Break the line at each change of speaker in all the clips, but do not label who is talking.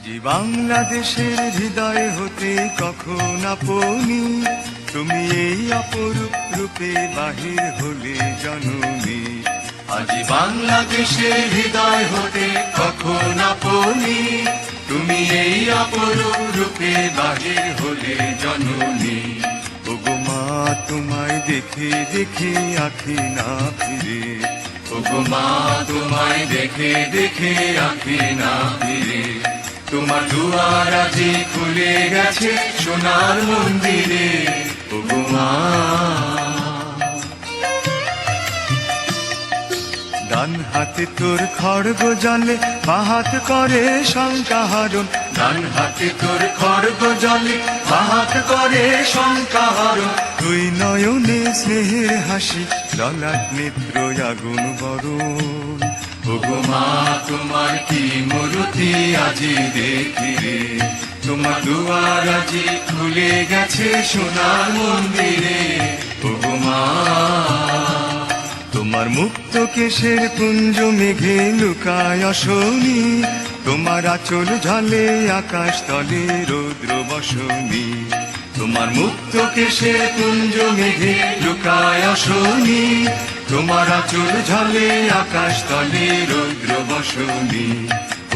আজি বাংলাদেশের হৃদয় হতে কখন আপনি তুমি এই অপরূপ রূপে বাহির হলে জননী। আজি বাংলাদেশের হৃদয় হতে কখন আপনি তুমি এই অপরূপ রূপে বাহির হলে জননী। ওগো মা তোমায় দেখে দেখে আঁখি না ফিরে, ওগো মা তোমায় দেখে দেখে আঁখি না ফিরে। তোমার দুয়ার আজি খুলে গেছে সোনার মন্দিরে, ওগো মা। ডান হাতে তোর খড়গ জলে বাহাত করে শঙ্কা হরণ, ডান হাতে তোর খড়গ জলে বাহাত করে শঙ্কা হরণ। দুই নয়নে স্নেহের হাসি ললাট নেত্র আগুন বরণ। ওগো মা তোমার কি মূর্তি আজি দেখি রে, তোমার দুয়ার আজি খুলে গেছে সোনার মন্দিরে, ওগো মা। তোমার মুক্ত কেশের পুঞ্জ মেঘে লুকায় অশনি, তোমার আঁচল ঝলে আকাশ তলে রৌদ্র বসনি। তোমার মুক্ত কেশের পুঞ্জ মেঘে লুকায় অশনি, তোমার আঁচল ঝলে আকাশ তলে রৌদ্র বসনি।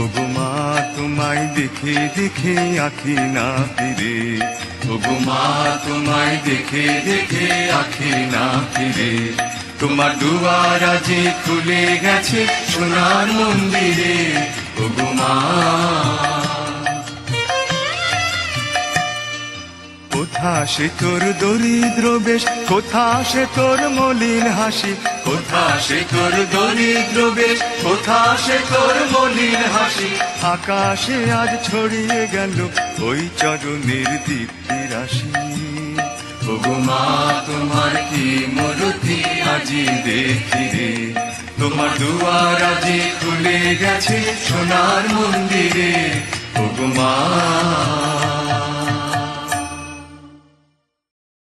ওগো মা তোমায় দেখে দেখে আঁখি না ফিরে, ওগো মা তোমায় দেখে দেখে আঁখি না ফিরে। তোমার দুয়ার আজি খুলে গেছে সোনার মন্দিরে, ওগো মা। কোথা সে তোর দরিদ্র বেশ, কোথা সে তোর মলিন হাসি, কোথা সে তোর দরিদ্র বেশ, কোথা সে তোর মলিন হাসি। আকাশে আজ ছড়িয়ে গেল ওই চরণের দীপ্তি রাশি। ওগো মা তোমার কি মূর্তি আজি দেখি রে, তোমার দুয়ার আজি খুলে গেছে সোনার মন্দিরে, ওগো মা।